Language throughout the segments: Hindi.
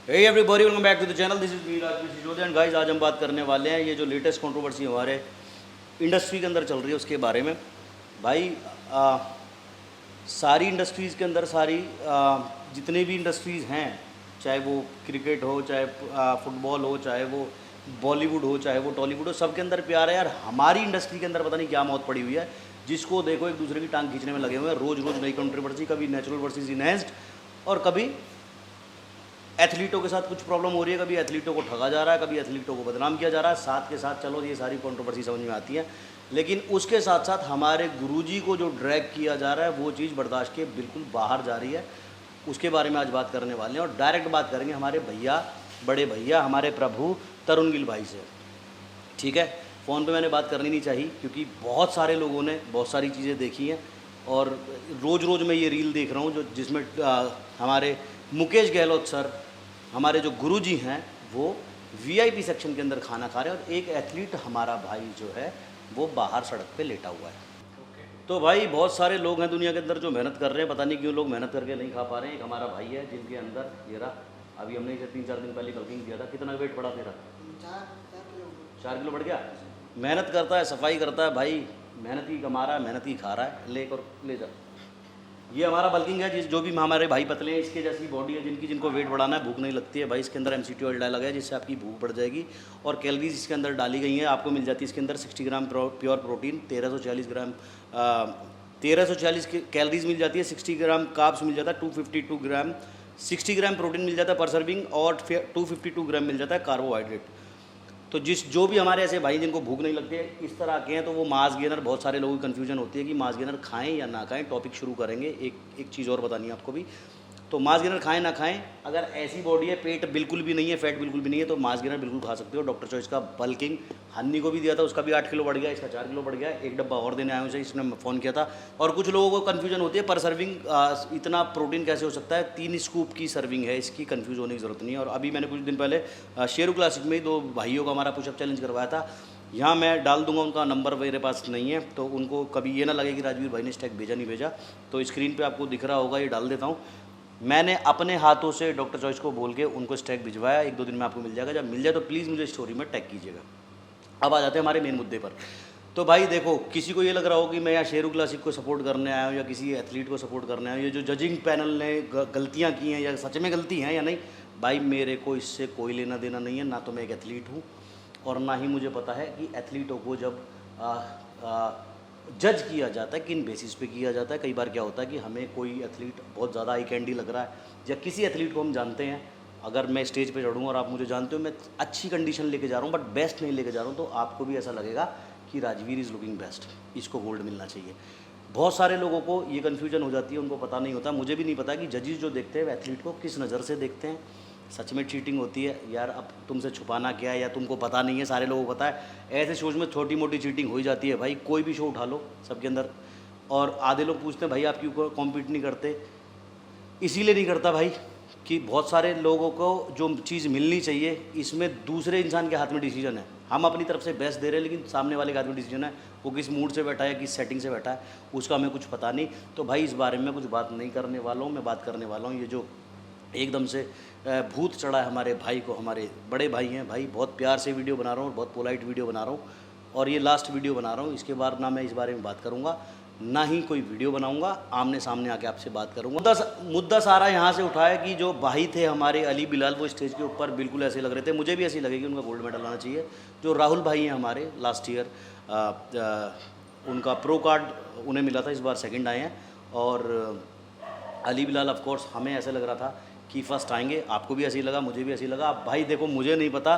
Hey everybody, welcome back to the channel. This is me Rajveer Sisodia and guys, आज हम बात करने वाले हैं ये जो लेटेस्ट कंट्रोवर्सी हमारे इंडस्ट्री के अंदर चल रही है उसके बारे में। भाई सारी इंडस्ट्रीज़ के अंदर जितने भी इंडस्ट्रीज़ हैं, चाहे वो क्रिकेट हो, चाहे फुटबॉल हो, चाहे वो बॉलीवुड हो, चाहे वो टॉलीवुड हो, सब के अंदर प्यार है यार। हमारी इंडस्ट्री के अंदर पता नहीं क्या मौत पड़ी हुई है, जिसको देखो एक दूसरे की टांग खींचने में लगे हुए हैं। रोज़ रोज़ नई कंट्रोवर्सी, कभी नेचुरल वर्सेस इनहेंस्ड और कभी एथलीटों के साथ कुछ प्रॉब्लम हो रही है, कभी एथलीटों को ठगा जा रहा है, कभी एथलीटों को बदनाम किया जा रहा है। साथ के साथ चलो ये सारी कंट्रोवर्सी समझ में आती है, लेकिन उसके साथ साथ हमारे गुरुजी को जो ड्रैग किया जा रहा है वो चीज़ बर्दाश्त के बिल्कुल बाहर जा रही है। उसके बारे में आज बात करने वाले हैं और डायरेक्ट बात करेंगे हमारे भैया, बड़े भैया, हमारे प्रभु तरुण गिल भाई से। ठीक है, फ़ोन पे मैंने बात करनी नहीं चाहिए क्योंकि बहुत सारे लोगों ने बहुत सारी चीज़ें देखी हैं और रोज़ रोज़ मैं ये रील देख रहा हूँ जिसमें हमारे मुकेश गहलोत सर, हमारे जो गुरुजी हैं, वो वीआईपी सेक्शन के अंदर खाना खा रहे हैं और एक एथलीट हमारा भाई जो है वो बाहर सड़क पे लेटा हुआ है। तो भाई बहुत सारे लोग हैं दुनिया के अंदर जो मेहनत कर रहे हैं, पता नहीं क्यों लोग मेहनत करके नहीं खा पा रहे हैं। एक हमारा भाई है जिनके अंदर ये रहा, अभी हमने इसे 3-4 दिन पहले बल्किंग किया था। कितना वेट बढ़ा तेरा? 4 किलो बढ़ गया। मेहनत करता है, सफाई करता है भाई, मेहनत ही कमा रहा है, मेहनत ही खा रहा है। ले कर ले जा। ये हमारा बल्किंग है, जो भी हमारे भाई पतले हैं, इसके जैसी बॉडी है, जिनको वेट बढ़ाना है, भूख नहीं लगती है भाई। इसके अंदर MCT ऑयल डाला गया है जिससे आपकी भूख बढ़ जाएगी और कैलोरीज इसके अंदर डाली गई हैं। आपको मिल जाती है इसके अंदर 60 ग्राम प्योर प्रोटीन, 1340 कैलोरीज मिल जाती है, 60 ग्राम कार्ब्स मिल जाता है, 252 ग्राम 60 ग्राम प्रोटीन मिल जाता है पर सर्विंग और 252 ग्राम मिल जाता है कार्बोहाइड्रेट। तो जो भी हमारे ऐसे भाई जिनको भूख नहीं लगती है, इस तरह के हैं, तो वो मास गेनर, बहुत सारे लोगों की कन्फ्यूजन होती है कि मास गेनर खाएं या ना खाएं। टॉपिक शुरू करेंगे, एक चीज़ और बतानी है आपको भी। तो मास गेनर खाएं ना खाएं, अगर ऐसी बॉडी है, पेट बिल्कुल भी नहीं है, फैट बिल्कुल भी नहीं है, तो मास गेनर बिल्कुल खा सकते हो। डॉक्टर चॉइस का बल्किंग हन्नी को भी दिया था, उसका भी 8 किलो बढ़ गया, इसका 4 किलो बढ़ गया। एक डब्बा और देने आए उसे, इसने फ़ोन किया था। और कुछ लोगों को कन्फ्यूजन होती है पर सर्विंग इतना प्रोटीन कैसे हो सकता है, 3 स्कूप की सर्विंग है, इसकी कन्फ्यूज होने की ज़रूरत नहीं है। और अभी मैंने कुछ दिन पहले शेरू क्लासिक में ही 2 भाइयों का हमारा पुशअप चैलेंज करवाया था। यहाँ मैं डाल दूंगा, उनका नंबर मेरे पास नहीं है, तो उनको कभी ये ना लगे कि राजवीर भाई ने स्टैक भेजा नहीं भेजा। तो स्क्रीन पे आपको दिख रहा होगा, ये डाल देता हूँ। मैंने अपने हाथों से डॉक्टर चॉइस को बोल के उनको स्टैक भिजवाया। 1-2 दिन में आपको मिल जाएगा। जब मिल जाए तो प्लीज़ मुझे स्टोरी में टैग कीजिएगा। अब आ जाते हैं हमारे मेन मुद्दे पर। तो भाई देखो, किसी को ये लग रहा हो कि मैं यहाँ शेरू क्लासिक को सपोर्ट करने आया हूँ या किसी एथलीट को सपोर्ट करने आया हूँ, ये जो जजिंग पैनल ने गलतियाँ की हैं या सच में गलती हैं या नहीं, भाई मेरे को इससे कोई लेना देना नहीं है। ना तो मैं एक एथलीट हूँ और ना ही मुझे पता है कि एथलीटों को जब जज किया जाता है किन बेसिस पे किया जाता है। कई बार क्या होता है कि हमें कोई एथलीट बहुत ज़्यादा आई कैंडी लग रहा है, या किसी एथलीट को हम जानते हैं, अगर मैं स्टेज पे चढ़ूँ और आप मुझे जानते हो मैं अच्छी कंडीशन लेके जा रहा हूँ बट बेस्ट नहीं लेके जा रहा हूँ, तो आपको भी ऐसा लगेगा कि राजवीर इज़ लुकिंग बेस्ट, इसको गोल्ड मिलना चाहिए। बहुत सारे लोगों को ये कन्फ्यूजन हो जाती है, उनको पता नहीं होता, मुझे भी नहीं पता कि जजेस जो देखते हैं एथलीट को किस नज़र से देखते हैं। सच में चीटिंग होती है यार, अब तुमसे छुपाना क्या है, या तुमको पता नहीं है, सारे लोगों को पता है। ऐसे शोज में छोटी मोटी चीटिंग हो ही जाती है भाई, कोई भी शो उठा लो सबके अंदर। और आधे लोग पूछते हैं भाई आप क्यों कॉम्पीट नहीं करते, इसीलिए नहीं करता भाई कि बहुत सारे लोगों को जो चीज़ मिलनी चाहिए, इसमें दूसरे इंसान के हाथ में डिसीजन है। हम अपनी तरफ से बेस्ट दे रहे हैं लेकिन सामने वाले के हाथ में डिसीजन है, वो किस मूड से बैठा है, किस सेटिंग से बैठा है, उसका हमें कुछ पता नहीं। तो भाई इस बारे में कुछ बात नहीं करने वाला हूँ, मैं बात करने वाला हूँ ये जो एकदम से भूत चढ़ा है हमारे भाई को। हमारे बड़े भाई हैं भाई, बहुत प्यार से वीडियो बना रहा हूँ, बहुत पोलाइट वीडियो बना रहा हूँ और ये लास्ट वीडियो बना रहा हूँ। इसके बाद ना मैं इस बारे में बात करूँगा, ना ही कोई वीडियो बनाऊंगा, आमने सामने आके आपसे बात करूंगा। मुद्दा सारा यहाँ से उठा है कि जो भाई थे हमारे अली बिलाल, वो स्टेज के ऊपर बिल्कुल ऐसे लग रहे थे, मुझे भी ऐसे लगे कि उनका गोल्ड मेडल आना चाहिए। जो राहुल भाई हैं हमारे, लास्ट ईयर उनका प्रो कार्ड उन्हें मिला था, इस बार सेकंड आए हैं। और अली बिलाल ऑफ कोर्स हमें ऐसे लग रहा था कि फर्स्ट आएंगे, आपको भी ऐसे ही लगा, मुझे भी ऐसे ही लगा। अब भाई देखो, मुझे नहीं पता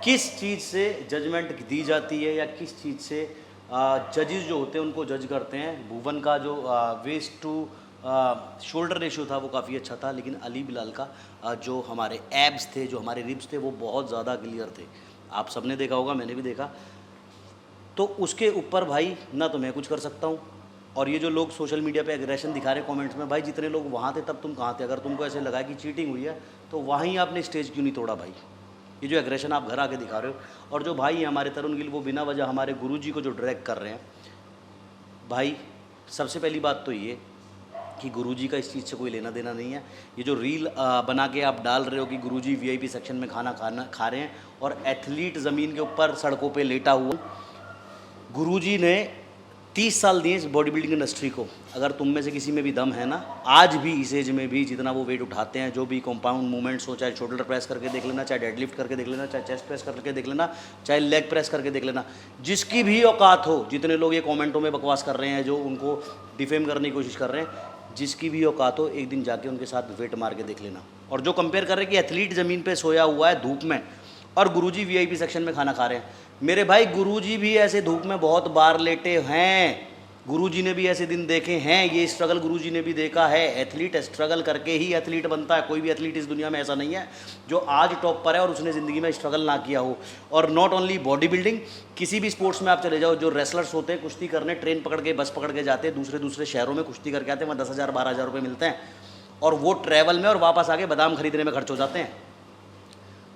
किस चीज़ से जजमेंट दी जाती है या किस चीज़ से जजेस जो होते हैं उनको जज करते हैं। भुवन का जो वेस्ट टू शोल्डर रेशियो था वो काफ़ी अच्छा था, लेकिन अली बिलाल का जो हमारे एब्स थे, जो हमारे रिब्स थे, वो बहुत ज़्यादा क्लियर थे। आप सबने देखा होगा, मैंने भी देखा। तो उसके ऊपर भाई ना तो मैं कुछ कर सकता हूँ, और ये जो लोग सोशल मीडिया पे एग्रेशन दिखा रहे हैं कमेंट्स में, भाई जितने लोग वहाँ थे तब तुम कहाँ थे? अगर तुमको ऐसे लगा कि चीटिंग हुई है तो वहीं आपने स्टेज क्यों नहीं तोड़ा भाई? ये जो एग्रेशन आप घर आके दिखा रहे हो, और जो भाई हैं हमारे तरुण गिल, वो बिना वजह हमारे गुरुजी को जो ड्रैग कर रहे हैं, भाई सबसे पहली बात तो ये कि गुरुजी का इस चीज़ से कोई लेना देना नहीं है। ये जो रील बना के आप डाल रहे हो कि गुरुजी वीआईपी सेक्शन में खाना खा रहे हैं और एथलीट ज़मीन के ऊपर सड़कों पे लेटा हुआ, गुरुजी ने 30 साल दिए इस बॉडी बिल्डिंग इंडस्ट्री को। अगर तुम में से किसी में भी दम है ना, आज भी इस एज में भी जितना वो वेट उठाते हैं, जो भी कंपाउंड मूवमेंट्स हो, चाहे शोल्डर प्रेस करके देख लेना, चाहे डेडलिफ्ट करके देख लेना, चाहे चेस्ट प्रेस करके देख लेना, चाहे लेग प्रेस करके देख लेना, जिसकी भी औकात हो, जितने लोग ये कमेंटों में बकवास कर रहे हैं, जो उनको डिफेम करने की कोशिश कर रहे हैं, जिसकी भी औकात हो, एक दिन जाके उनके साथ वेट मार के देख लेना। और जो कंपेयर कर रहे हैं कि एथलीट ज़मीन पे सोया हुआ है धूप में और गुरुजी वीआईपी सेक्शन में खाना खा रहे हैं, मेरे भाई गुरुजी भी ऐसे धूप में बहुत बार लेटे हैं, गुरुजी ने भी ऐसे दिन देखे हैं, ये स्ट्रगल गुरुजी ने भी देखा है। एथलीट स्ट्रगल करके ही एथलीट बनता है। कोई भी एथलीट इस दुनिया में ऐसा नहीं है जो आज टॉप पर है और उसने ज़िंदगी में स्ट्रगल ना किया हो। और नॉट ओनली बॉडी बिल्डिंग, किसी भी स्पोर्ट्स में आप चले जाओ, जो रेसलर्स होते हैं कुश्ती करने, ट्रेन पकड़ के बस पकड़ के जाते हैं, दूसरे शहरों में कुश्ती करके आते हैं, वहाँ 10,000 12,000 रुपये मिलते हैं और वो ट्रैवल में और वापस आके बादाम खरीदने में खर्च हो जाते हैं।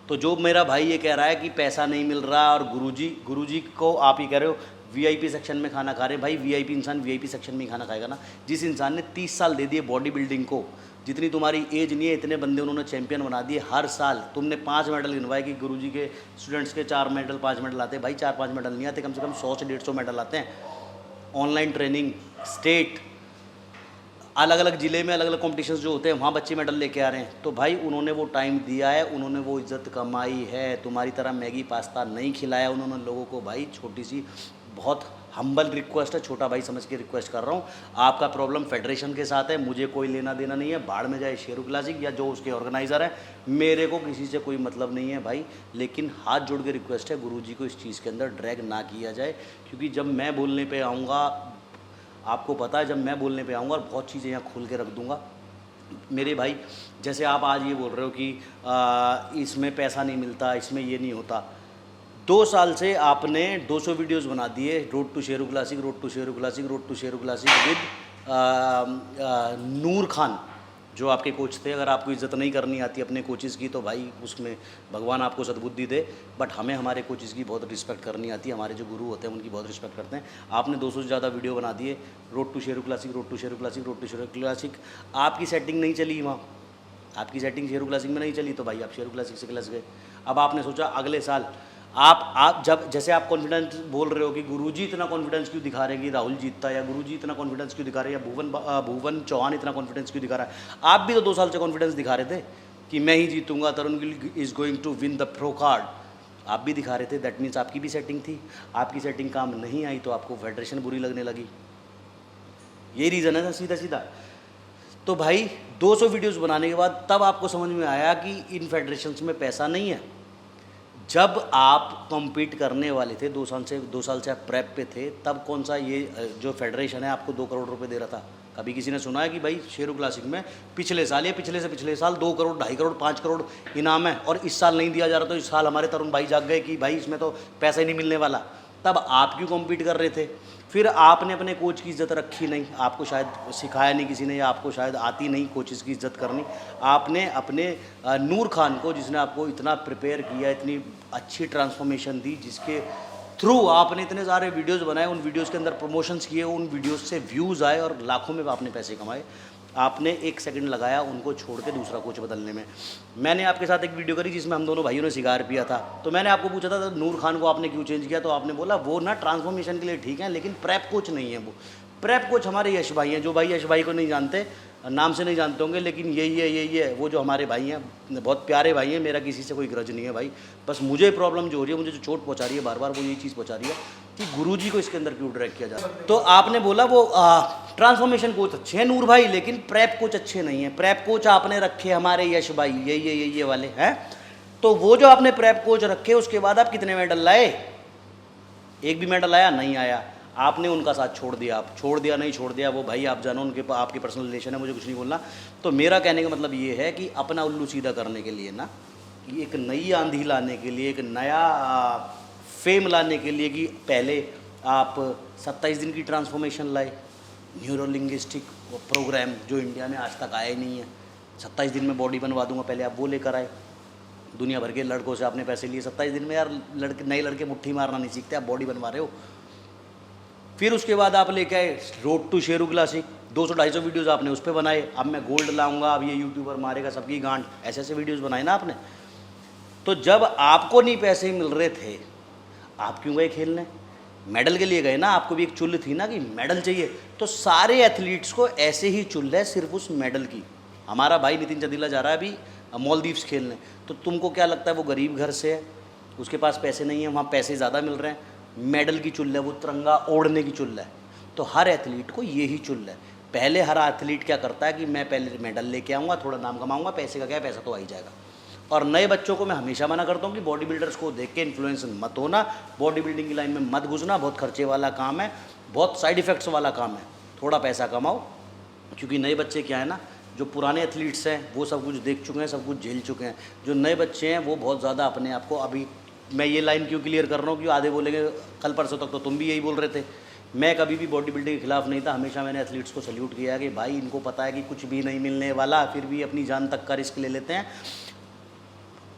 तो जो मेरा भाई ये कह रहा है कि पैसा नहीं मिल रहा और गुरुजी को आप ही कह रहे हो वीआईपी सेक्शन में खाना खा रहे हैं, भाई वीआईपी इंसान वीआईपी सेक्शन में ही खाना खाएगा ना। जिस इंसान ने 30 साल दे दिए बॉडी बिल्डिंग को, जितनी तुम्हारी एज नहीं है, इतने बंदे उन्होंने चैंपियन बना दिए। हर साल तुमने 5 मेडल गिनवाए कि गुरुजी के स्टूडेंट्स के 4 मेडल 5 मेडल आते हैं, भाई 4-5 मेडल नहीं आते, कम से कम 100 से 150 मेडल आते हैं। ऑनलाइन ट्रेनिंग, स्टेट, अलग अलग ज़िले में अलग अलग कॉम्पिटिशन्स जो होते हैं, वहाँ बच्चे मेडल लेके आ रहे हैं। तो भाई उन्होंने वो टाइम दिया है, उन्होंने वो इज़्ज़त कमाई है। तुम्हारी तरह मैगी पास्ता नहीं खिलाया उन्होंने लोगों को। भाई छोटी सी बहुत हम्बल रिक्वेस्ट है, छोटा भाई समझ के रिक्वेस्ट कर रहा हूँ। आपका प्रॉब्लम फेडरेशन के साथ है, मुझे कोई लेना देना नहीं है। बाढ़ में जाए शेरू क्लासिक या जो उसके ऑर्गेनाइज़र हैं, मेरे को किसी से कोई मतलब नहीं है भाई। लेकिन हाथ जोड़ के रिक्वेस्ट है, गुरुजी को इस चीज़ के अंदर ड्रैग ना किया जाए, क्योंकि जब मैं बोलने पे आऊँगा, आपको पता है, जब मैं बोलने पे आऊँगा और बहुत चीज़ें यहाँ खोल के रख दूँगा मेरे भाई। जैसे आप आज ये बोल रहे हो कि इसमें पैसा नहीं मिलता, इसमें ये नहीं होता। 2 साल से आपने 200 वीडियोस बना दिए, road to Sheru classic, road to Sheru classic, road to Sheru classic with Noor Khan, जो आपके कोच थे। अगर आपको इज़्ज़त नहीं करनी आती अपने कोचेज़ की तो भाई उसमें भगवान आपको सद्बुद्धि दे, बट हमें हमारे कोचेज़ की बहुत रिस्पेक्ट करनी आती है। हमारे जो गुरु होते हैं उनकी बहुत रिस्पेक्ट करते हैं। आपने 200 से ज़्यादा वीडियो बना दिए, road to Sheru classic, road to Sheru classic, road to Sheru classic. आपकी सेटिंग नहीं चली वहाँ, आपकी सेटिंग शेरू क्लासिक में नहीं चली, तो भाई आप शेरू क्लासिक से क्लास गए। अब आपने सोचा अगले साल आप जब जैसे आप कॉन्फिडेंस बोल रहे हो कि गुरुजी इतना कॉन्फिडेंस क्यों दिखा रहे हैं कि राहुल जीतता है, या गुरुजी इतना कॉन्फिडेंस क्यों दिखा रहे हैं, या भुवन चौहान इतना कॉन्फिडेंस क्यों दिखा रहा है। आप भी तो 2 साल से कॉन्फिडेंस दिखा रहे थे कि मैं ही जीतूंगा, Tarun Gill is going to win the pro card. आप भी दिखा रहे थे, दैट मीन्स आपकी भी सेटिंग थी। आपकी सेटिंग काम नहीं आई तो आपको फेडरेशन बुरी लगने लगी। यही रीज़न है ना, सीधा सीधा। तो भाई 200 वीडियोस बनाने के बाद तब आपको समझ में आया कि इन फेडरेशंस में पैसा नहीं है। जब आप कम्पीट करने वाले थे 2 साल से आप प्रेप पे थे, तब कौन सा ये जो फेडरेशन है आपको 2 करोड़ रुपए दे रहा था? कभी किसी ने सुना है कि भाई शेरू क्लासिक में पिछले साल या पिछले से पिछले साल 2 करोड़, 2.5 करोड़, 5 करोड़ इनाम है और इस साल नहीं दिया जा रहा? तो इस साल हमारे तरुण भाई जाग गए कि भाई इसमें तो पैसा ही नहीं मिलने वाला। तब आप क्यों कम्पीट कर रहे थे? फिर आपने अपने कोच की इज़्ज़त रखी नहीं, आपको शायद सिखाया नहीं किसी ने, या आपको शायद आती नहीं कोचेज़ की इज़्ज़त करनी। आपने अपने नूर खान को, जिसने आपको इतना प्रिपेयर किया, इतनी अच्छी ट्रांसफॉर्मेशन दी, जिसके थ्रू आपने इतने सारे वीडियोस बनाए, उन वीडियोस के अंदर प्रमोशंस किए, उन वीडियोस से व्यूज़ आए और लाखों में आपने पैसे कमाए, आपने 1 सेकंड लगाया उनको छोड़ के दूसरा कोच बदलने में। मैंने आपके साथ एक वीडियो करी जिसमें हम दोनों भाइयों ने सिगार पिया था, तो मैंने आपको पूछा था नूर खान को आपने क्यों चेंज किया, तो आपने बोला वो ना ट्रांसफॉर्मेशन के लिए ठीक है, लेकिन प्रेप कोच नहीं है वो। प्रेप कोच हमारे यश भाई हैं, जो भाई यश भाई को नहीं जानते, नाम से नहीं जानते होंगे, लेकिन यही है वो जो हमारे भाई हैं, बहुत प्यारे भाई हैं। मेरा किसी से कोई ग्रज नहीं है भाई, बस मुझे प्रॉब्लम जो हो रही है, मुझे जो चोट पहुँचा रही है बार बार, वो यही चीज़ पहुँचा रही है कि गुरुजी को इसके अंदर क्यों ड्रैग किया जाए। तो आपने बोला वो ट्रांसफॉर्मेशन कोच अच्छे हैं नूर भाई, लेकिन प्रेप कोच अच्छे नहीं हैं। प्रेप कोच आपने रखे हमारे यश भाई, ये वाले हैं। तो वो जो आपने प्रेप कोच रखे, उसके बाद आप कितने मेडल लाए? एक भी मेडल आया? नहीं आया। आपने उनका साथ छोड़ दिया। आप छोड़ दिया नहीं छोड़ दिया वो भाई आप जानो, उनके आपके पर्सनल रिलेशन है, मुझे कुछ नहीं बोलना। तो मेरा कहने का मतलब ये है कि अपना उल्लू सीधा करने के लिए ना, एक नई आंधी लाने के लिए, एक नया फेम लाने के लिए, कि पहले आप 27 दिन की ट्रांसफॉर्मेशन लाए, न्यूरोलिंग्विस्टिक प्रोग्राम जो इंडिया में आज तक आया नहीं है, 27 दिन में बॉडी बनवा दूंगा, पहले आप वो लेकर आए। दुनिया भर के लड़कों से आपने पैसे लिए, 27 दिन में यार नए लड़के मुट्ठी मारना नहीं सीखते, आप बॉडी बनवा रहे हो। फिर उसके बाद आप लेके आए road to Sheru classic, 200-250 videos आपने उस पर बनाए, अब मैं गोल्ड लाऊंगा, अब ये यूट्यूबर मारेगा सबकी गांड, ऐसे ऐसे वीडियोस बनाए ना आपने। तो जब आपको नहीं पैसे मिल रहे थे, आप क्यों गए खेलने? मेडल के लिए गए ना, आपको भी एक चुल थी ना कि मेडल चाहिए। तो सारे एथलीट्स को ऐसे ही चुल है सिर्फ उस मेडल की। हमारा भाई नितिन चंदीला जा रहा है अभी मालदीव्स खेलने, तो तुमको क्या लगता है वो गरीब घर से है, उसके पास पैसे नहीं है, वहाँ पैसे ज़्यादा मिल रहे हैं, मेडल की चुल है, वो तिरंगा ओढ़ने की चुल है। तो हर एथलीट को यही चुल है। पहले हर एथलीट क्या करता है कि मैं पहले मेडल लेके आऊँगा, थोड़ा नाम कमाऊँगा, पैसे का क्या है, पैसा तो आ ही जाएगा। और नए बच्चों को मैं हमेशा मना करता हूँ कि बॉडी बिल्डर्स को देख के इन्फ्लुएंस मत होना, बॉडी बिल्डिंग की लाइन में मत घुसना, बहुत खर्चे वाला काम है, बहुत साइड इफ़ेक्ट्स वाला काम है। थोड़ा पैसा कमाओ, क्योंकि नए बच्चे क्या है ना, जो पुराने एथलीट्स हैं वो सब कुछ देख चुके हैं, सब कुछ झेल चुके हैं। जो नए बच्चे हैं वो बहुत ज़्यादा अपने आप को, अभी मैं ये लाइन क्यों क्लियर कर रहा हूँ, क्योंकि आधे बोलेंगे कल परसों तक तो तुम भी यही बोल रहे थे। मैं कभी भी बॉडी बिल्डिंग के खिलाफ नहीं था, हमेशा मैंने एथलीट्स को सल्यूट किया है कि भाई इनको पता है कि कुछ भी नहीं मिलने वाला, फिर भी अपनी जान तक का रिस्क ले लेते हैं,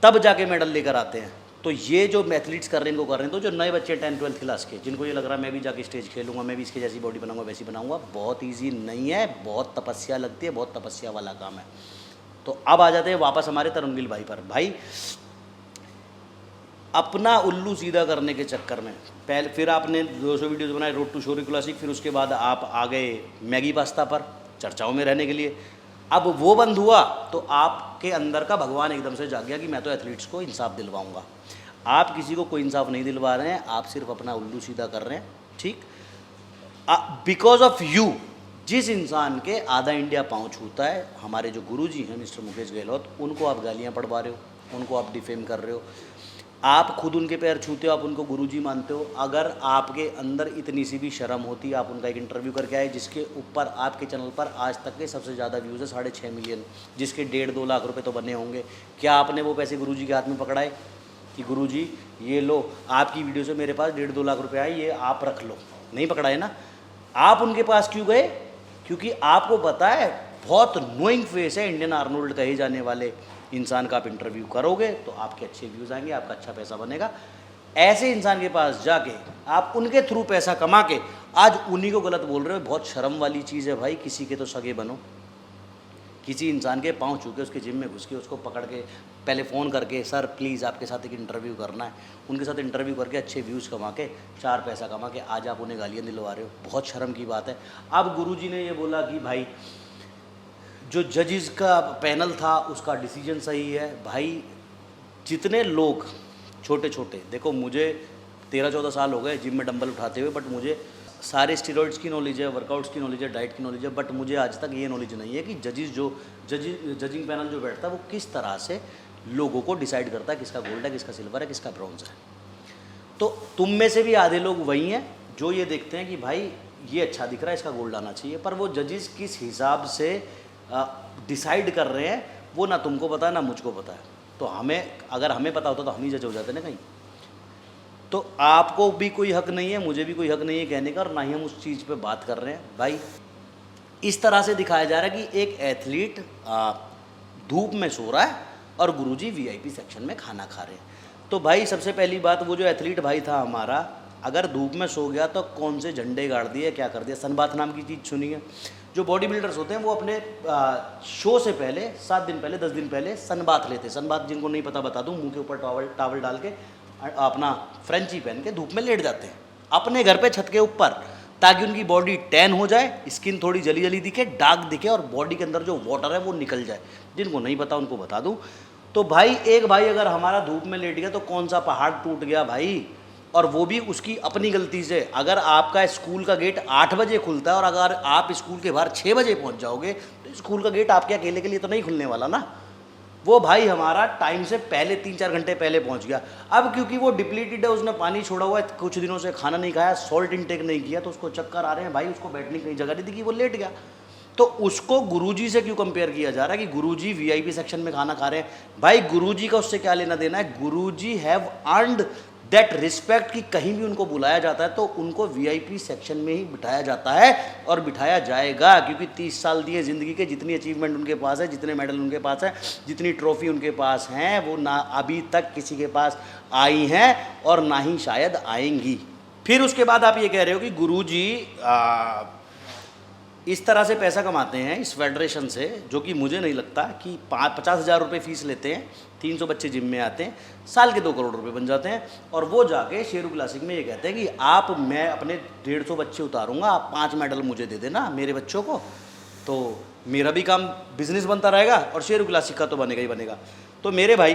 तब जाके मेडल लेकर आते हैं। तो ये जो एथलीट्स कर रहे हैं इनको कर रहे हैं। तो जो नए बच्चे 10-12 क्लास के, जिनको ये लग रहा है मैं भी जाके स्टेज खेलूंगा, मैं भी इसके जैसी बॉडी बनाऊंगा, वैसी बनाऊंगा, बहुत ईजी नहीं है, बहुत तपस्या लगती है, बहुत तपस्या वाला काम है। तो अब आ जाते हैं वापस हमारे तरुण भाई पर। भाई अपना उल्लू सीधा करने के चक्कर में पहले फिर आपने 200 वीडियोज़ बनाए रोड टू शोरी क्लासिक, फिर उसके बाद आप आ गए मैगी पास्ता पर चर्चाओं में रहने के लिए। अब वो बंद हुआ तो आपके अंदर का भगवान एकदम से जाग गया कि मैं तो एथलीट्स को इंसाफ दिलवाऊंगा। आप किसी को कोई इंसाफ नहीं दिलवा रहे हैं, आप सिर्फ अपना उल्लू सीधा कर रहे हैं। ठीक, बिकॉज ऑफ यू जिस इंसान के आधा इंडिया पाँव छूता है, हमारे जो गुरुजी हैं मिस्टर मुकेश गहलोत, उनको आप गालियाँ पढ़वा रहे हो, उनको आप डिफेम कर रहे हो, आप खुद उनके पैर छूते हो, आप उनको गुरुजी मानते हो। अगर आपके अंदर इतनी सी भी शर्म होती, आप उनका एक इंटरव्यू करके आए जिसके ऊपर आपके चैनल पर आज तक के सबसे ज़्यादा व्यूज़ है 6.5 मिलियन, जिसके 1.5-2 लाख रुपए तो बने होंगे। क्या आपने वो पैसे गुरुजी के हाथ में पकड़ाए कि गुरुजी ये लो, आपकी वीडियो से मेरे पास 1.5-2 लाख रुपए आए, ये आप रख लो? नहीं पकड़ाए ना। आप उनके पास क्यों गए? क्योंकि आपको पता है बहुत नोइंग फेस है इंडियन आर्नोल्ड कहे जाने वाले इंसान का आप इंटरव्यू करोगे तो आपके अच्छे व्यूज़ आएंगे, आपका अच्छा पैसा बनेगा। ऐसे इंसान के पास जाके आप उनके थ्रू पैसा कमा के आज उन्हीं को गलत बोल रहे हो, बहुत शर्म वाली चीज़ है भाई। किसी के तो सगे बनो, किसी इंसान के पाँव छू के उसके जिम में घुस के उसको पकड़ के पहले फ़ोन करके सर प्लीज़ आपके साथ एक इंटरव्यू करना है, उनके साथ इंटरव्यू करके अच्छे व्यूज़ कमा के 4 पैसा कमा के आज आप उन्हें गालियाँ दिलवा रहे हो, बहुत शर्म की बात है। अब गुरुजी ने ये बोला कि भाई जो जजेस का पैनल था उसका डिसीजन सही है। भाई जितने लोग छोटे छोटे, देखो मुझे 13-14 साल हो गए जिम में डंबल उठाते हुए, बट मुझे सारे स्टीरॉइड्स की नॉलेज है, वर्कआउट्स की नॉलेज है, डाइट की नॉलेज है, बट मुझे आज तक ये नॉलेज नहीं है कि जजिंग पैनल जो बैठता है वो किस तरह से लोगों को डिसाइड करता है किसका गोल्ड है, किसका सिल्वर है, किसका ब्रॉन्ज है। तो तुम में से भी आधे लोग वही हैं जो ये देखते हैं कि भाई ये अच्छा दिख रहा है, इसका गोल्ड आना चाहिए, पर वो जजेस किस हिसाब से डिसाइड कर रहे हैं वो ना तुमको पता है ना मुझको पता है। तो हमें, अगर हमें पता होता तो हम ही जज हो जाते ना कहीं। तो आपको भी कोई हक नहीं है, मुझे भी कोई हक नहीं है कहने का, और ना ही हम उस चीज़ पे बात कर रहे हैं। भाई इस तरह से दिखाया जा रहा है कि एक एथलीट धूप में सो रहा है और गुरुजी वीआईपी सेक्शन में खाना खा रहे हैं। तो भाई सबसे पहली बात, वो जो एथलीट भाई था हमारा, अगर धूप में सो गया तो कौन से झंडे गाड़ दिए, क्या कर दिया। सनबाथ नाम की चीज़ सुनी है? जो बॉडी बिल्डर्स होते हैं वो अपने शो से पहले 7 दिन पहले 10 दिन पहले सनबाथ लेते हैं। सनबाथ जिनको नहीं पता बता दूं, मुंह के ऊपर टॉवल डाल के अपना फ्रेंची पहन के धूप में लेट जाते हैं अपने घर पे छत के ऊपर, ताकि उनकी बॉडी टैन हो जाए, स्किन थोड़ी जली जली दिखे, डार्क दिखे, और बॉडी के अंदर जो वाटर है वो निकल जाए। जिनको नहीं पता उनको बता दूँ। तो भाई एक भाई अगर हमारा धूप में लेट गया तो कौन सा पहाड़ टूट गया भाई, और वो भी उसकी अपनी गलती से। अगर आपका स्कूल का गेट 8 बजे खुलता है और अगर आप स्कूल के बाहर 6 बजे पहुंच जाओगे तो स्कूल का गेट आपके अकेले के लिए तो नहीं खुलने वाला ना। वो भाई हमारा टाइम से पहले 3-4 घंटे पहले पहुंच गया। अब क्योंकि वो डिप्लीटेड है, उसने पानी छोड़ा हुआ है, कुछ दिनों से खाना नहीं खाया, सॉल्ट इंटेक नहीं किया, तो उसको चक्कर आ रहे हैं भाई, उसको बैठने की कहीं जगह नहीं दिखी, वो लेट गया। तो उसको गुरुजी से क्यों कंपेयर किया जा रहा है कि गुरुजी वीआईपी सेक्शन में खाना खा रहे हैं? भाई गुरुजी का उससे क्या लेना देना है? गुरुजी हैव अर्नड दैट रिस्पेक्ट कि कहीं भी उनको बुलाया जाता है तो उनको वीआईपी सेक्शन में ही बिठाया जाता है और बिठाया जाएगा, क्योंकि 30 साल दिए ज़िंदगी के, जितनी अचीवमेंट उनके पास है, जितने मेडल उनके पास है, जितनी ट्रॉफी उनके पास हैं, वो ना अभी तक किसी के पास आई हैं और ना ही शायद आएंगी। फिर उसके बाद आप ये कह रहे हो कि गुरुजी इस तरह से पैसा कमाते हैं इस फेडरेशन से, जो कि मुझे नहीं लगता कि 50,000 रुपये फ़ीस लेते हैं, 300 बच्चे जिम में आते हैं, साल के 2 करोड़ रुपए बन जाते हैं, और वो जाके शेरू क्लासिक में ये कहते हैं कि मैं अपने 150 बच्चे उतारूंगा, आप 5 मेडल मुझे दे देना मेरे बच्चों को, तो मेरा भी काम बिजनेस बनता रहेगा और शेरू क्लासिक का तो बनेगा ही बनेगा। तो मेरे भाई,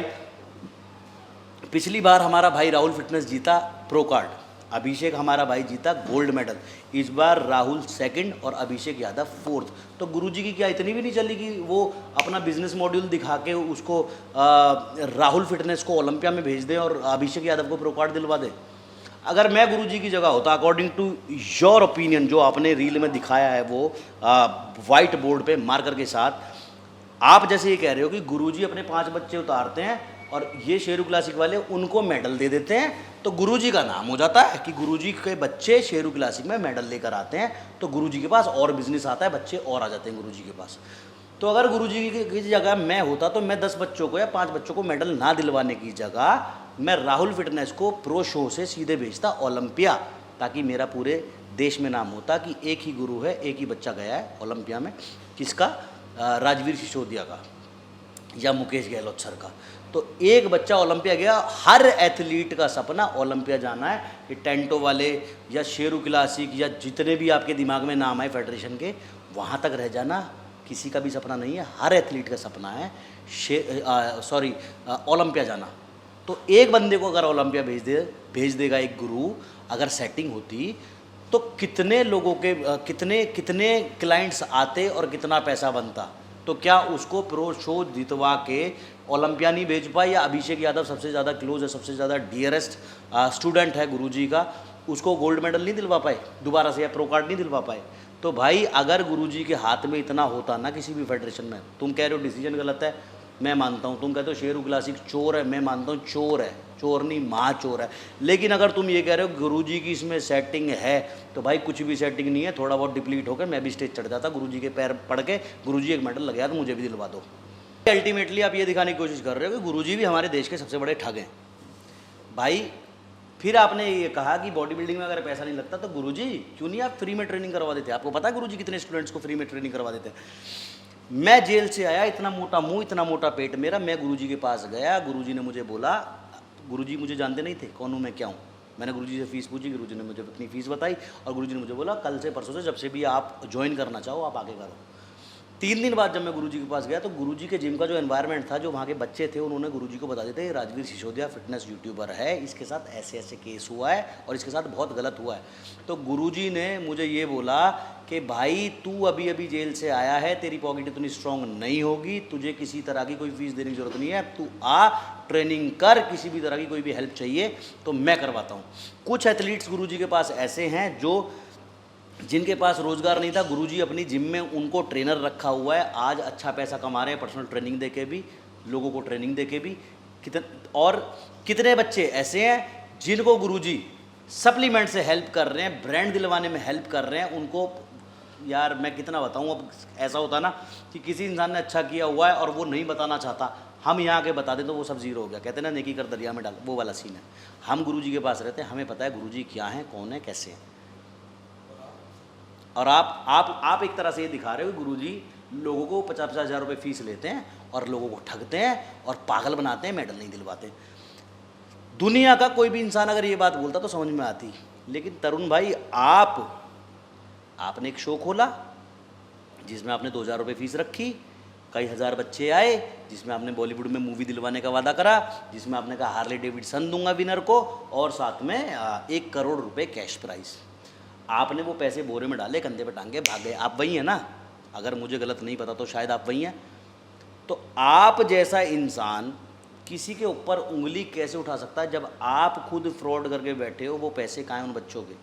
पिछली बार हमारा भाई राहुल फिटनेस जीता प्रो कार्ड, अभिषेक हमारा भाई जीता गोल्ड मेडल, इस बार राहुल सेकंड और अभिषेक यादव फोर्थ। तो गुरुजी की क्या इतनी भी नहीं चली कि वो अपना बिजनेस मॉड्यूल दिखा के उसको राहुल फिटनेस को ओलंपिया में भेज दें और अभिषेक यादव को प्रो कार्ड दिलवा दें? अगर मैं गुरुजी की जगह होता, अकॉर्डिंग टू योर ओपिनियन, जो आपने रील में दिखाया है वो वाइट बोर्ड पे मार्कर के साथ, आप जैसे ये कह रहे हो कि गुरुजी अपने 5 बच्चे उतारते हैं और ये शेरू क्लासिक वाले उनको मेडल दे देते हैं, तो गुरुजी का नाम हो जाता है कि गुरुजी के बच्चे शेरू क्लासिक में मेडल लेकर आते हैं, तो गुरुजी के पास और बिजनेस आता है, बच्चे और आ जाते हैं गुरुजी के पास। तो अगर गुरुजी की जगह मैं होता तो मैं 10 बच्चों को या 5 बच्चों को मेडल ना दिलवाने की जगह मैं राहुल फिटनेस को प्रो शो से सीधे भेजता ओलंपिया, ताकि मेरा पूरे देश में नाम होता कि एक ही गुरु है, एक ही बच्चा गया है ओलंपिया में, किसका? राजवीर सिसोदिया का या मुकेश गहलोत सर का। तो एक बच्चा ओलंपिया गया, हर एथलीट का सपना ओलंपिया जाना है। ये टेंटो वाले या शेरू क्लासिक या जितने भी आपके दिमाग में नाम आए फेडरेशन के, वहाँ तक रह जाना किसी का भी सपना नहीं है, हर एथलीट का सपना है ओलंपिया जाना। तो एक बंदे को अगर ओलंपिया भेज देगा एक गुरु, अगर सेटिंग होती तो कितने लोगों के कितने क्लाइंट्स आते और कितना पैसा बनता। तो क्या उसको प्रो शो जितवा के ओलंपिया नहीं भेज पाए, या अभिषेक यादव सबसे ज़्यादा क्लोज है, सबसे ज़्यादा डियरेस्ट स्टूडेंट है गुरुजी का, उसको गोल्ड मेडल नहीं दिलवा पाए दोबारा से, या प्रो कार्ड नहीं दिलवा पाए? तो भाई अगर गुरुजी के हाथ में इतना होता ना किसी भी फेडरेशन में, तुम कह रहे हो डिसीजन गलत है, मैं मानता हूँ, तुम कहते हो शेरू क्लासिक चोर है, मैं मानता हूँ चोर है, चोर नहीं महाचोर है, लेकिन अगर तुम ये कह रहे हो गुरुजी की इसमें सेटिंग है, तो भाई कुछ भी सेटिंग नहीं है, थोड़ा बहुत डिप्लीट होकर मैं भी स्टेज चढ़ जाता, गुरुजी के पैर पड़ के गुरुजी एक मेडल लग गया तो मुझे भी दिलवा दो। अल्टीमेटली आप ये दिखाने की कोशिश कर रहे हो कि गुरुजी भी हमारे देश के सबसे बड़े ठग हैं। भाई फिर आपने ये कहा कि बॉडी बिल्डिंग में अगर पैसा नहीं लगता तो गुरुजी क्यों नहीं आप फ्री में ट्रेनिंग करवा देते? आपको पता है गुरुजी कितने स्टूडेंट्स को फ्री में ट्रेनिंग करवा देते हैं? मैं जेल से आया, इतना मोटा मुंह, इतना मोटा पेट मेरा, मैं गुरुजी के पास गया, गुरुजी ने मुझे बोला, गुरुजी मुझे जानते नहीं थे कौन हूँ मैं, क्या हूँ। मैंने गुरुजी से फ़ीस पूछी, गुरुजी ने मुझे अपनी फ़ीस बताई और गुरुजी ने मुझे बोला कल से परसों से जब से भी आप ज्वाइन करना चाहो आप आगे करो। 3 दिन बाद जब मैं गुरुजी के पास गया तो गुरुजी के जिम का जो एनवायरनमेंट था, जो वहाँ के बच्चे थे, उन्होंने गुरुजी को बता दिया था राजवीर सिसोदिया फिटनेस यूट्यूबर है, इसके साथ ऐसे ऐसे केस हुआ है और इसके साथ बहुत गलत हुआ है। तो गुरुजी ने मुझे ये बोला कि भाई तू अभी अभी जेल से आया है, तेरी पॉकेट इतनी स्ट्रांग नहीं होगी, तुझे किसी तरह की कोई फीस देने की ज़रूरत नहीं है, तू आ ट्रेनिंग कर, किसी भी तरह की कोई भी हेल्प चाहिए तो मैं करवाता हूँ। कुछ एथलीट्स गुरुजी के पास ऐसे हैं जो जिनके पास रोज़गार नहीं था, गुरुजी अपनी जिम में उनको ट्रेनर रखा हुआ है, आज अच्छा पैसा कमा रहे हैं, पर्सनल ट्रेनिंग देके भी, लोगों को ट्रेनिंग देके भी। कितने बच्चे ऐसे हैं जिनको गुरुजी सप्लीमेंट से हेल्प कर रहे हैं, ब्रांड दिलवाने में हेल्प कर रहे हैं उनको। यार मैं कितना बताऊं, अब ऐसा होता ना कि किसी इंसान ने अच्छा किया हुआ है और वो नहीं बताना चाहता, हम यहाँ के बता दें तो वो सब जीरो हो गया। कहते हैं ना नेकी कर दरिया में डाल, वो वाला सीन है। हम गुरुजी के पास रहते हैं, हमें पता है गुरुजी क्या है, कौन है, कैसे हैं। और आप एक तरह से ये दिखा रहे हो कि गुरुजी लोगों को 50-50 हज़ार रुपये फ़ीस लेते हैं और लोगों को ठगते हैं और पागल बनाते हैं, मेडल नहीं दिलवाते। दुनिया का कोई भी इंसान अगर ये बात बोलता तो समझ में आती, लेकिन तरुण भाई आपने एक शो खोला जिसमें आपने 2,000 रुपये फ़ीस रखी, कई हज़ार बच्चे आए, जिसमें आपने बॉलीवुड में मूवी दिलवाने का वादा करा, जिसमें आपने कहा हार्ले डेविडसन दूंगा विनर को और साथ में 1 करोड़ रुपए कैश प्राइज़। आपने वो पैसे बोरे में डाले, कंधे पर टांगे, भाग गए। आप वही हैं ना? अगर मुझे गलत नहीं पता तो शायद आप वही हैं। तो आप जैसा इंसान किसी के ऊपर उंगली कैसे उठा सकता है जब आप खुद फ्रॉड करके बैठे हो? वो पैसे कहाँ हैं उन बच्चों के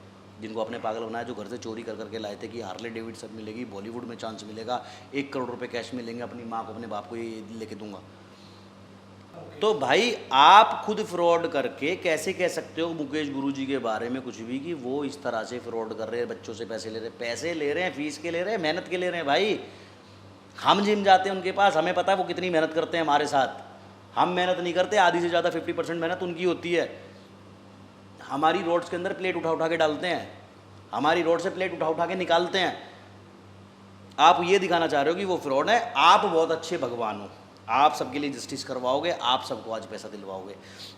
जिनको आपने पागल बनाया, जो घर से चोरी कर करके लाए थे कि हार्ले डेविडसन मिलेगी, बॉलीवुड में चांस मिलेगा, 1 करोड़ रुपए कैश मिलेंगे, अपनी माँ को अपने बाप को ये लेके दूंगा। तो भाई आप खुद फ्रॉड करके कैसे कह सकते हो मुकेश गुरुजी के बारे में कुछ भी कि वो इस तरह से फ्रॉड कर रहे हैं, बच्चों से पैसे ले रहे हैं, फीस के ले रहे हैं, मेहनत के ले रहे हैं। भाई हम जिम जाते हैं उनके पास, हमें पता है वो कितनी मेहनत करते हैं हमारे साथ। हम मेहनत नहीं करते, आधी से ज़्यादा 50% मेहनत उनकी होती है। हमारी रोड्स के अंदर प्लेट उठा उठा के डालते हैं, हमारी रोड से प्लेट उठा उठा के निकालते हैं। आप ये दिखाना चाह रहे हो कि वो फ्रॉड है, आप बहुत अच्छे भगवान हो, आप सबके लिए जस्टिस करवाओगे, आप सबको आज पैसा दिलवाओगे।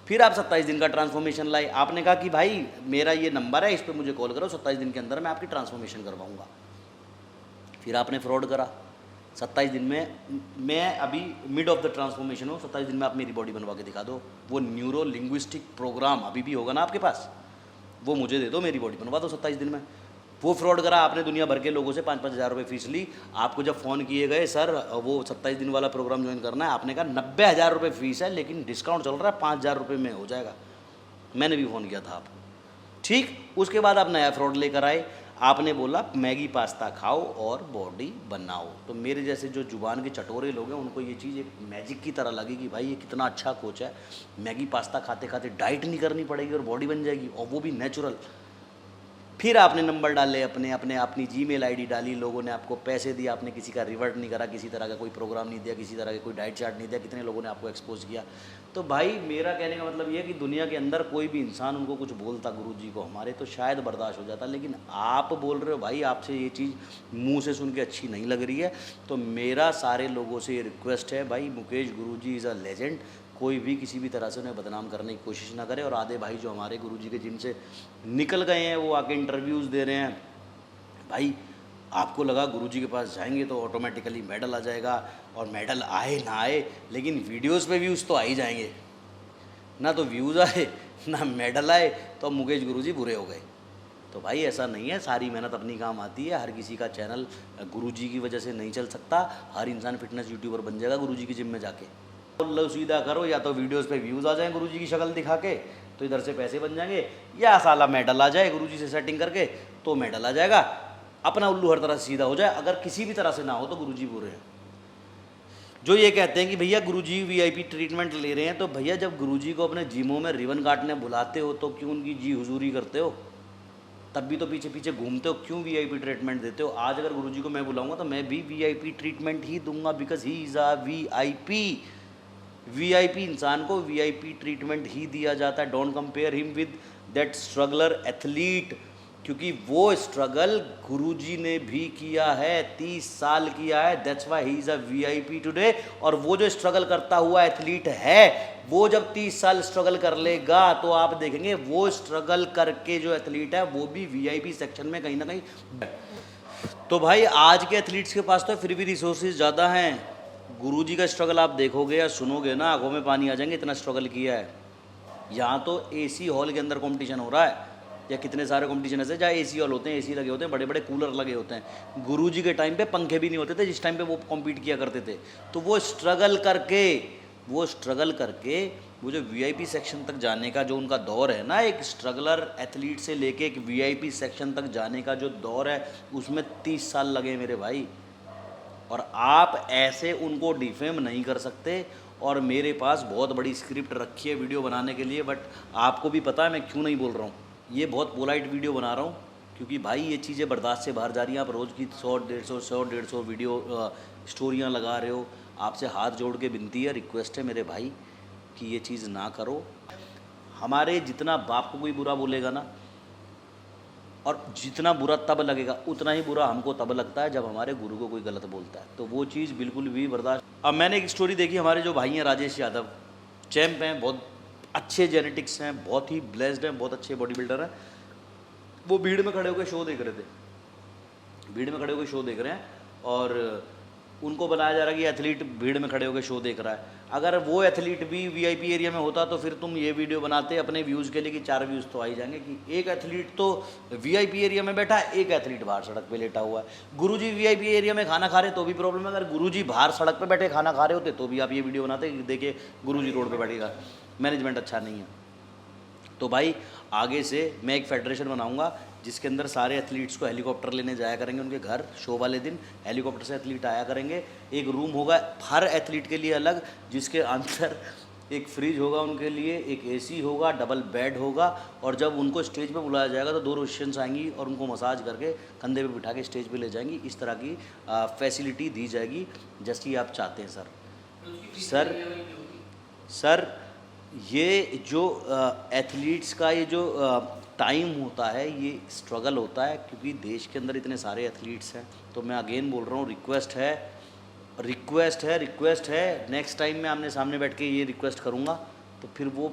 फिर आप 27 दिन का ट्रांसफॉर्मेशन लाए, आपने कहा कि भाई मेरा ये नंबर है, इस पर मुझे कॉल करो, 27 दिन के अंदर मैं आपकी ट्रांसफॉर्मेशन करवाऊंगा। फिर आपने फ्रॉड करा, 27 दिन में, मैं अभी मिड ऑफ द ट्रांसफॉर्मेशन हूँ, 27 दिन में आप मेरी बॉडी बनवा के दिखा दो। वो न्यूरो लिंग्विस्टिक प्रोग्राम अभी भी होगा ना आपके पास, वो मुझे दे दो, मेरी बॉडी बनवा दो 27 दिन में। वो फ्रॉड करा आपने, दुनिया भर के लोगों से 5-5 हज़ार रुपये फीस ली। आपको जब फ़ोन किए गए सर वो 27 दिन वाला प्रोग्राम ज्वाइन करना है, आपने कहा 90,000 रुपये फीस है, लेकिन डिस्काउंट चल रहा है, 5,000 रुपये में हो जाएगा। मैंने भी फ़ोन किया था आपको, ठीक। उसके बाद आप नया फ्रॉड लेकर आए, आपने बोला मैगी पास्ता खाओ और बॉडी बनाओ। तो मेरे जैसे जो जुबान के चटोरे लोग हैं उनको ये चीज़ एक मैजिक की तरह लगी कि भाई ये कितना अच्छा कोच है, मैगी पास्ता खाते खाते डाइट नहीं करनी पड़ेगी और बॉडी बन जाएगी, और वो भी नेचुरल। फिर आपने नंबर डाले अपनी जीमेल आईडी डाली, लोगों ने आपको पैसे दिए, आपने किसी का रिवर्ट नहीं करा, किसी तरह का कोई प्रोग्राम नहीं दिया, किसी तरह का कोई डाइट चार्ट नहीं दिया, कितने लोगों ने आपको एक्सपोज किया। तो भाई मेरा कहने का मतलब ये है कि दुनिया के अंदर कोई भी इंसान उनको कुछ बोलता गुरुजी को हमारे, तो शायद बर्दाश्त हो जाता, लेकिन आप बोल रहे हो भाई आपसे ये चीज़ मुँह से सुन के अच्छी नहीं लग रही है। तो मेरा सारे लोगों से ये रिक्वेस्ट है भाई, मुकेश गुरुजी इज़ अ लेजेंड, कोई भी किसी भी तरह से उन्हें बदनाम करने की कोशिश ना करे। और आधे भाई जो हमारे गुरुजी के जिनसे निकल गए हैं वो आके इंटरव्यूज़ दे रहे हैं, भाई आपको लगा गुरुजी के पास जाएंगे तो ऑटोमेटिकली मेडल आ जाएगा, और मेडल आए ना आए लेकिन वीडियोस पे व्यूज़ तो आ ही जाएंगे ना, तो व्यूज़ आए ना मेडल आए तो मुकेश गुरुजी बुरे हो गए। तो भाई ऐसा नहीं है, सारी मेहनत अपनी काम आती है। हर किसी का चैनल गुरुजी की वजह से नहीं चल सकता, हर इंसान फिटनेस यूट्यूबर बन जाएगा गुरुजी की जिम में जाके। लो सीधा करो, या तो वीडियोस पे व्यूज़ आ जाएं गुरुजी की शक्ल दिखा के तो इधर से पैसे बन जाएंगे, या साला मेडल आ जाए गुरुजी से सेटिंग करके तो मेडल आ जाएगा, अपना उल्लू हर तरह से सीधा हो जाए। अगर किसी भी तरह से ना हो तो गुरुजी बुरे हैं। जो ये कहते हैं कि भैया गुरुजी वीआईपी ट्रीटमेंट ले रहे हैं, तो भैया जब गुरुजी को अपने जिमों में रिबन काटने बुलाते हो तो क्यों उनकी जी हुजूरी करते हो? तब भी तो पीछे पीछे घूमते हो, क्यों वीआईपी ट्रीटमेंट देते हो? आज अगर गुरुजी को मैं बुलाऊंगा तो मैं भी वीआईपी ट्रीटमेंट ही दूंगा, because he is a VIP इंसान को वीआईपी ट्रीटमेंट ही दिया जाता है। Don't compare him with that struggler athlete, क्योंकि वो स्ट्रगल गुरुजी ने भी किया है, 30 साल किया है, that's why he is a VIP today. और वो जो स्ट्रगल करता हुआ एथलीट है, वो जब 30 साल स्ट्रगल कर लेगा तो आप देखेंगे वो स्ट्रगल करके जो एथलीट है वो भी वीआईपी सेक्शन में कहीं ना कहीं। तो भाई आज के एथलीट्स के पास तो फिर भी रिसोर्सेज ज़्यादा हैं। गुरुजी का स्ट्रगल आप देखोगे या सुनोगे ना, आंखों में पानी आ जाएंगे, इतना स्ट्रगल किया है। यहाँ तो एसी हॉल के अंदर कंपटीशन हो रहा है, या कितने सारे कंपटीशन ऐसे जहाँ एसी हॉल होते हैं, एसी लगे होते हैं, बड़े बड़े कूलर लगे होते हैं। गुरुजी के टाइम पे पंखे भी नहीं होते थे जिस टाइम पे वो कॉम्पीट किया करते थे। तो वो स्ट्रगल करके वो जो वीआईपी सेक्शन तक जाने का जो उनका दौर है ना, एक स्ट्रगलर एथलीट से लेके एक वीआईपी सेक्शन तक जाने का जो दौर है, उसमें 30 साल लगे मेरे भाई। और आप ऐसे उनको डिफेम नहीं कर सकते। और मेरे पास बहुत बड़ी स्क्रिप्ट रखी है वीडियो बनाने के लिए, बट आपको भी पता है मैं क्यों नहीं बोल रहा हूँ। ये बहुत पोलाइट वीडियो बना रहा हूँ क्योंकि भाई ये चीज़ें बर्दाश्त से बाहर जा रही हैं। आप रोज़ की 100-150 वीडियो स्टोरियाँ लगा रहे हो। आपसे हाथ जोड़ के विनती है, रिक्वेस्ट है मेरे भाई कि ये चीज़ ना करो। हमारे जितना बाप को कोई बुरा बोलेगा ना, और जितना बुरा तब लगेगा उतना ही बुरा हमको तब लगता है जब हमारे गुरु को कोई गलत बोलता है। तो वो चीज़ बिल्कुल भी बर्दाश्त। अब मैंने एक स्टोरी देखी, हमारे जो भाई हैं राजेश यादव, चैम्प हैं, बहुत अच्छे जेनेटिक्स हैं, बहुत ही ब्लेस्ड हैं, बहुत अच्छे बॉडी बिल्डर हैं। वो भीड़ में खड़े होकर शो देख रहे थे, भीड़ में खड़े होकर शो देख रहे हैं, और उनको बताया जा रहा है कि एथलीट भीड़ में खड़े होकर शो देख रहा है। अगर वो एथलीट भी वीआईपी एरिया में होता तो फिर तुम ये वीडियो बनाते अपने व्यूज़ के लिए कि 4 व्यूज़ तो आ ही जाएंगे कि एक एथलीट तो वीआईपी एरिया में बैठा है, एक एथलीट बाहर सड़क पे लेटा हुआ है। गुरुजी वीआईपी एरिया में खाना खा रहे तो भी प्रॉब्लम है, अगर गुरुजी बाहर सड़क पे बैठे खाना खा रहे होते तो भी आप ये वीडियो बनाते कि देखिए गुरुजी रोड पे बैठेगा, मैनेजमेंट अच्छा नहीं है। तो भाई आगे से मैं एक फेडरेशन बनाऊंगा जिसके अंदर सारे एथलीट्स को हेलीकॉप्टर लेने जाया करेंगे उनके घर, शो वाले दिन हेलीकॉप्टर से एथलीट आया करेंगे। एक रूम होगा हर एथलीट के लिए अलग, जिसके अंदर एक फ्रिज होगा उनके लिए, एक एसी होगा, डबल बेड होगा। और जब उनको स्टेज पे बुलाया जाएगा तो 2 रोशियंस आएंगी और उनको मसाज करके कंधे पे बिठा के स्टेज पे ले जाएंगी। इस तरह की फैसिलिटी दी जाएगी जैसी आप चाहते हैं सर। ये जो एथलीट्स का ये जो टाइम होता है, ये स्ट्रगल होता है, क्योंकि देश के अंदर इतने सारे एथलीट्स हैं। तो मैं अगेन बोल रहा हूँ, रिक्वेस्ट है, नेक्स्ट टाइम मैं आमने सामने बैठ के ये रिक्वेस्ट करूँगा तो फिर वो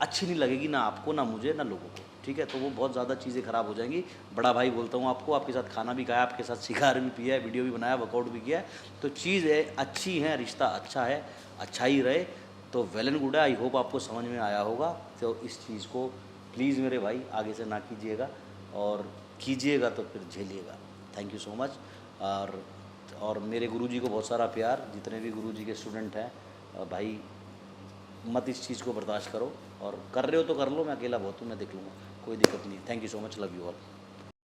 अच्छी नहीं लगेगी, ना आपको, ना मुझे, ना लोगों को, ठीक है। तो वो बहुत ज़्यादा चीज़ें ख़राब हो जाएंगी। बड़ा भाई बोलता हूँ आपको, आपके साथ खाना भी खाया, आपके साथ सिगार भी पिया है, वीडियो भी बनाया, वर्कआउट भी किया है, तो चीज़ है अच्छी है, रिश्ता अच्छा है, अच्छा ही रहे, तो वेल एंड गुड है। आई होप आपको समझ में आया होगा। तो इस चीज़ को प्लीज़ मेरे भाई आगे से ना कीजिएगा, और कीजिएगा तो फिर झेलिएगा। Thank you so much. और मेरे गुरुजी को बहुत सारा प्यार, जितने भी गुरुजी के स्टूडेंट हैं, भाई मत इस चीज़ को बर्दाश्त करो, और कर रहे हो तो कर लो, मैं अकेला बहुत हूँ, मैं देख लूँगा, कोई दिक्कत नहीं। Thank you so much, love you all.